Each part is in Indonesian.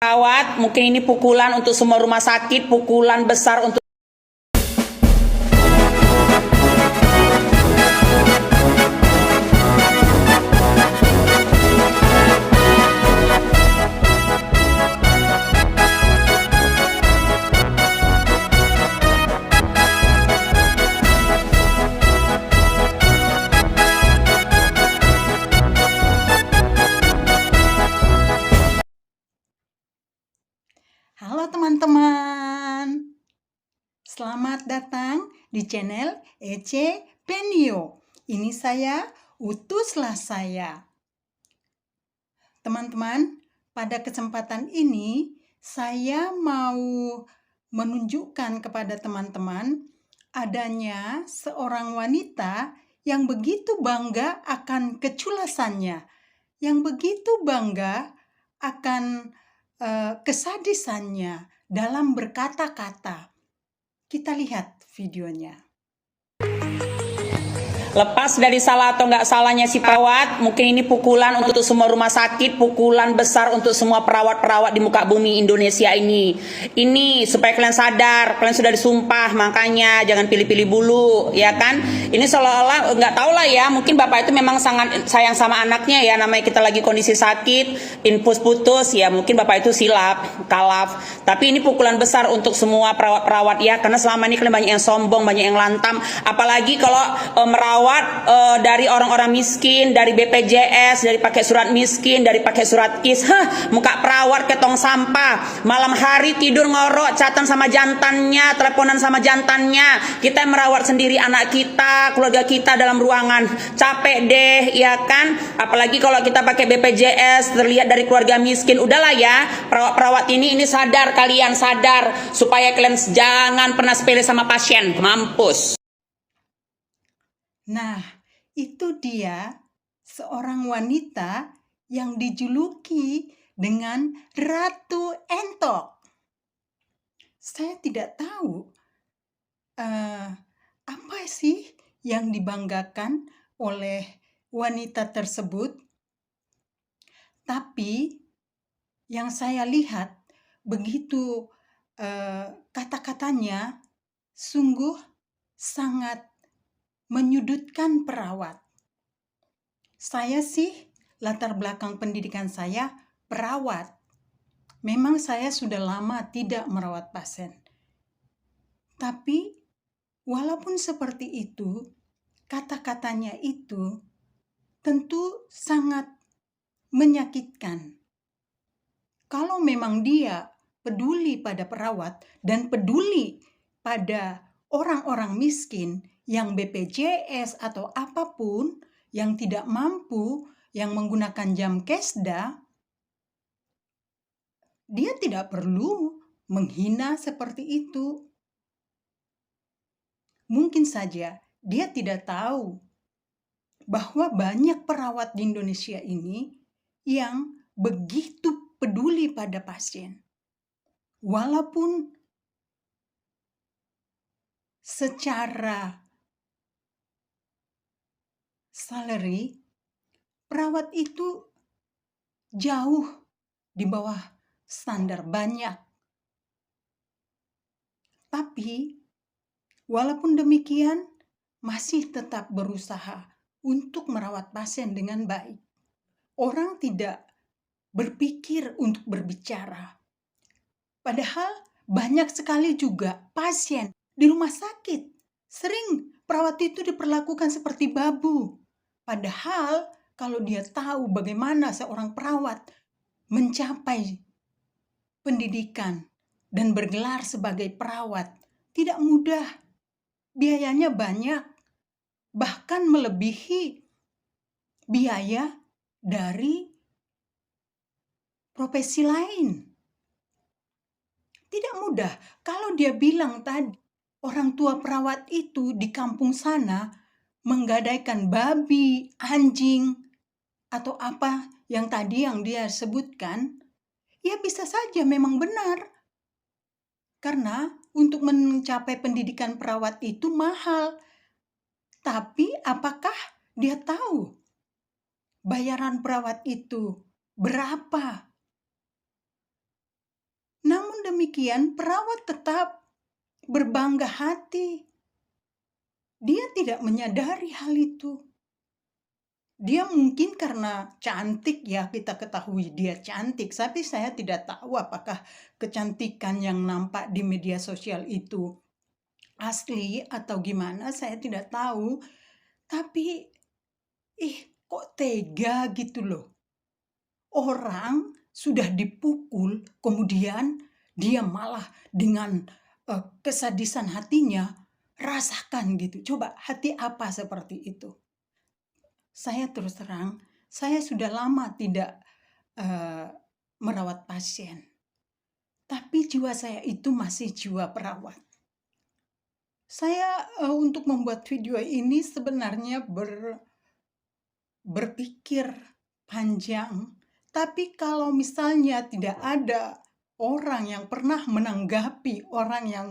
Perawat, mungkin ini pukulan untuk semua rumah sakit, pukulan besar untuk Halo teman-teman, selamat datang di channel Ece Penio. Ini saya, utuslah saya. Teman-teman, pada kesempatan ini saya mau menunjukkan kepada teman-teman adanya seorang wanita yang begitu bangga akan keculasannya, yang begitu bangga akan kesadisannya dalam berkata-kata. Kita lihat videonya. lepas dari salah atau nggak salahnya si perawat, mungkin ini pukulan untuk semua rumah sakit, pukulan besar untuk semua perawat-perawat di muka bumi Indonesia ini. Ini supaya kalian sadar, kalian sudah disumpah, makanya jangan pilih-pilih bulu, ya kan? Ini seolah-olah nggak tahu lah ya, mungkin bapak itu memang sangat sayang sama anaknya ya, namanya kita lagi kondisi sakit, infus putus, ya mungkin bapak itu silap, kalaf. Tapi ini pukulan besar untuk semua perawat-perawat ya, karena selama ini kalian banyak yang sombong, banyak yang lantam, apalagi kalau merawat dari orang-orang miskin, dari BPJS, dari pakai surat miskin, dari pakai surat IS, muka perawat ketong sampah, malam hari tidur ngorok, chatan sama jantannya, teleponan sama jantannya, kita merawat sendiri anak kita, keluarga kita dalam ruangan, capek deh, ya kan? Apalagi kalau kita pakai BPJS, terlihat dari keluarga miskin, udahlah ya, perawat-perawat ini sadar, kalian sadar, supaya kalian jangan pernah sepele sama pasien, mampus. Nah, itu dia seorang wanita yang dijuluki dengan Ratu Entok. Saya tidak tahu apa sih yang dibanggakan oleh wanita tersebut, tapi yang saya lihat begitu kata-katanya sungguh sangat menyudutkan perawat. Saya sih latar belakang pendidikan saya perawat. Memang saya sudah lama tidak merawat pasien. Tapi walaupun seperti itu, kata-katanya itu tentu sangat menyakitkan. Kalau memang dia peduli pada perawat dan peduli pada orang-orang miskin yang BPJS atau apapun yang tidak mampu, yang menggunakan jam kesda, dia tidak perlu menghina seperti itu. Mungkin saja dia tidak tahu bahwa banyak perawat di Indonesia ini yang begitu peduli pada pasien. Walaupun secara salary, perawat itu jauh di bawah standar banyak. Tapi, walaupun demikian, masih tetap berusaha untuk merawat pasien dengan baik. Orang tidak berpikir untuk berbicara. Padahal banyak sekali juga pasien di rumah sakit. Sering perawat itu diperlakukan seperti babu. Padahal kalau dia tahu bagaimana seorang perawat mencapai pendidikan dan bergelar sebagai perawat, tidak mudah. Biayanya banyak, bahkan melebihi biaya dari profesi lain. Tidak mudah. Kalau dia bilang tadi, orang tua perawat itu di kampung sana menggadaikan babi, anjing, atau apa yang tadi yang dia sebutkan, ya bisa saja memang benar. Karena untuk mencapai pendidikan perawat itu mahal. Tapi apakah dia tahu bayaran perawat itu berapa? demikian, perawat tetap berbangga hati. Dia tidak menyadari hal itu. Dia mungkin karena cantik ya, kita ketahui dia cantik, tapi saya tidak tahu apakah kecantikan yang nampak di media sosial itu asli atau gimana, saya tidak tahu. Tapi kok tega gitu loh. Orang sudah dipukul, kemudian dia malah dengan kesadisan hatinya rasakan gitu. Coba hati apa seperti itu? Saya terus terang, saya sudah lama tidak merawat pasien. Tapi jiwa saya itu masih jiwa perawat. Saya untuk membuat video ini sebenarnya berpikir panjang. Tapi kalau misalnya tidak ada orang yang pernah menanggapi orang yang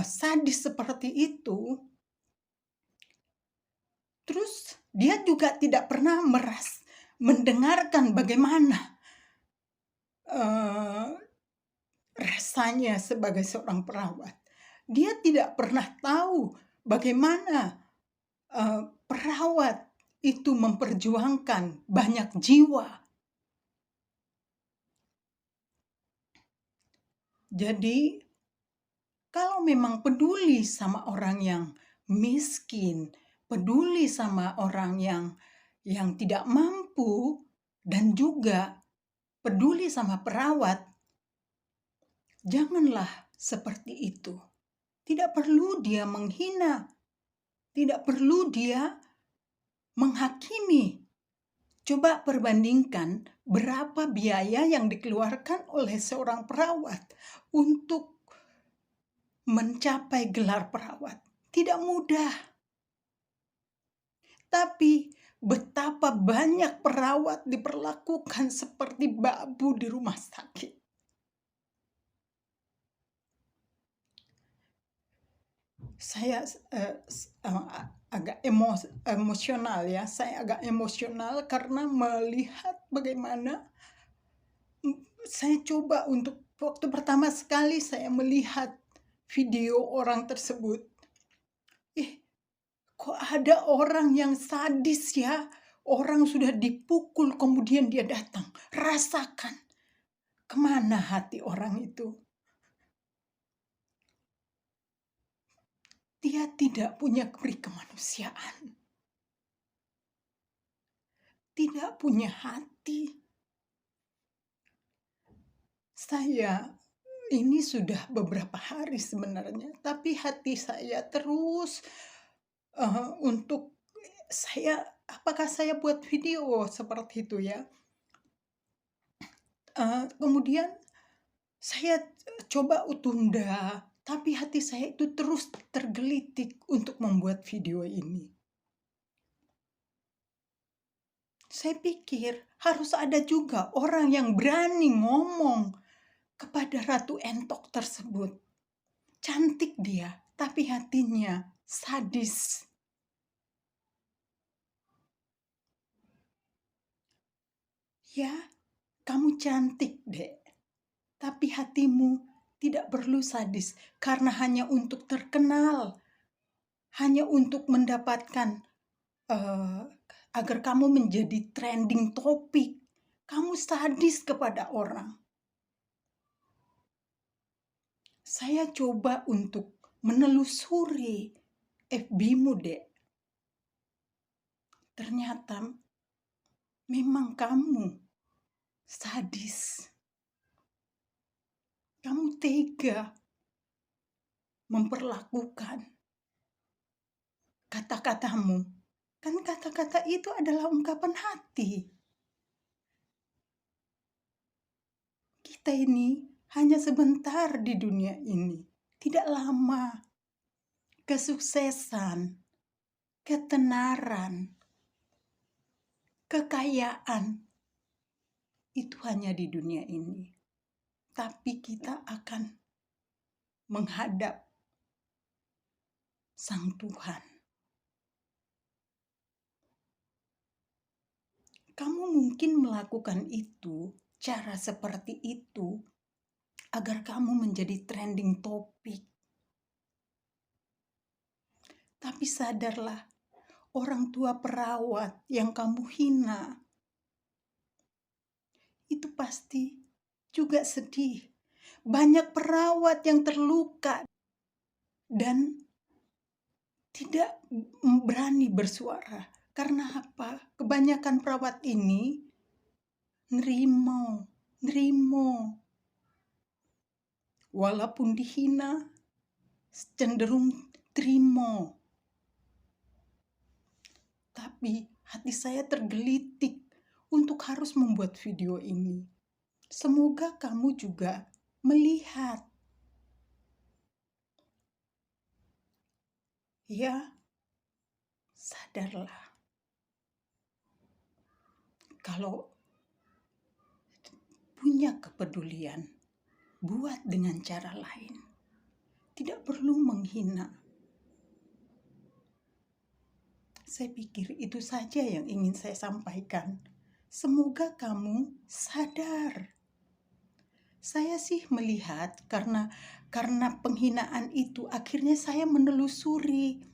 sadis seperti itu, terus dia juga tidak pernah mendengarkan bagaimana rasanya sebagai seorang perawat. Dia tidak pernah tahu bagaimana perawat itu memperjuangkan banyak jiwa. Jadi, kalau memang peduli sama orang yang miskin, peduli sama orang yang tidak mampu, dan juga peduli sama perawat, janganlah seperti itu. Tidak perlu dia menghina, tidak perlu dia menghakimi. Coba perbandingkan berapa biaya yang dikeluarkan oleh seorang perawat untuk mencapai gelar perawat. Tidak mudah. Tapi betapa banyak perawat diperlakukan seperti babu di rumah sakit. Saya agak emosional ya. Saya agak emosional karena melihat bagaimana saya coba untuk waktu pertama sekali saya melihat video orang tersebut. Kok ada orang yang sadis ya? Orang sudah dipukul kemudian dia datang. Rasakan. Kemana hati orang itu? Dia tidak punya peri kemanusiaan. Tidak punya hati. Saya ini sudah beberapa hari sebenarnya, tapi hati saya terus untuk apakah saya buat video seperti itu ya? Kemudian saya coba tunda, tapi hati saya itu terus tergelitik untuk membuat video ini. Saya pikir harus ada juga orang yang berani ngomong kepada Ratu Entok tersebut. Cantik dia, tapi hatinya sadis. Ya, kamu cantik, Dek. Tapi hatimu tidak perlu sadis karena hanya untuk terkenal. Hanya untuk mendapatkan agar kamu menjadi trending topik. Kamu sadis kepada orang. Saya coba untuk menelusuri FB-mu, Dek. Ternyata memang kamu sadis. Kamu tega memperlakukan kata-katamu. Kan kata-kata itu adalah ungkapan hati. Kita ini hanya sebentar di dunia ini. Tidak lama. Kesuksesan, ketenaran, kekayaan, itu hanya di dunia ini. Tapi kita akan menghadap Sang Tuhan. Kamu mungkin melakukan itu, cara seperti itu, agar kamu menjadi trending topik. Tapi sadarlah, orang tua perawat yang kamu hina itu pasti juga sedih. Banyak perawat yang terluka dan tidak berani bersuara. Karena apa? Kebanyakan perawat ini nerimo. Walaupun dihina, cenderung terima. Tapi hati saya tergelitik untuk harus membuat video ini. Semoga kamu juga melihat. Ya, sadarlah. Kalau punya kepedulian, buat dengan cara lain. Tidak perlu menghina. Saya pikir itu saja yang ingin saya sampaikan. Semoga kamu sadar. Saya sih melihat karena penghinaan itu akhirnya saya menelusuri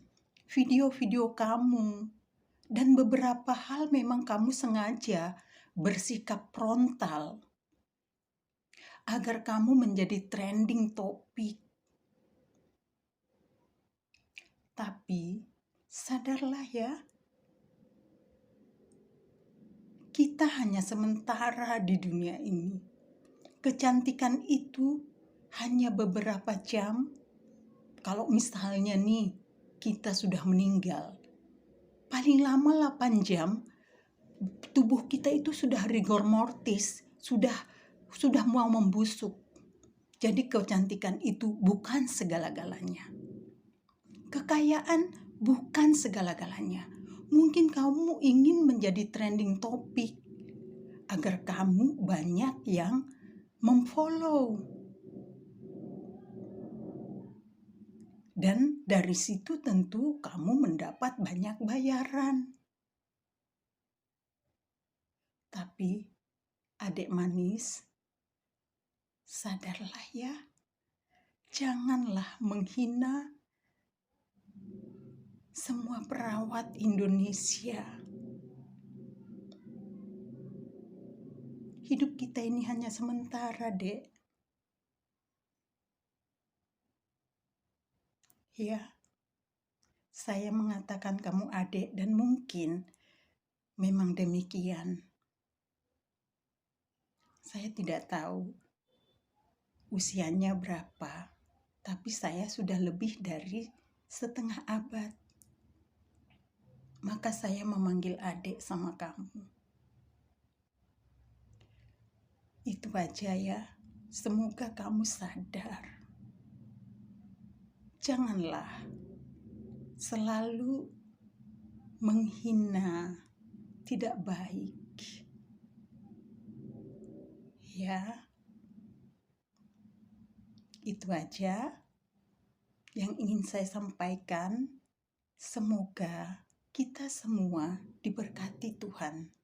video-video kamu. Dan beberapa hal memang kamu sengaja bersikap frontal agar kamu menjadi trending topik. Tapi sadarlah ya, kita hanya sementara di dunia ini. Kecantikan itu hanya beberapa jam. Kalau misalnya nih kita sudah meninggal, paling lama 8 jam tubuh kita itu sudah rigor mortis, sudah mau membusuk. Jadi kecantikan itu bukan segala-galanya. Kekayaan bukan segala-galanya. Mungkin kamu ingin menjadi trending topik agar kamu banyak yang memfollow. Dan dari situ tentu kamu mendapat banyak bayaran. Tapi adik manis, sadarlah ya. Janganlah menghina semua perawat Indonesia. Hidup kita ini hanya sementara, Dek. Ya, saya mengatakan kamu adik dan mungkin memang demikian. Saya tidak tahu usianya berapa, tapi saya sudah lebih dari setengah abad. Maka saya memanggil adik sama kamu. Itu aja ya. Semoga kamu sadar. Janganlah selalu menghina, tidak baik. Ya, itu aja yang ingin saya sampaikan. Semoga kita semua diberkati Tuhan.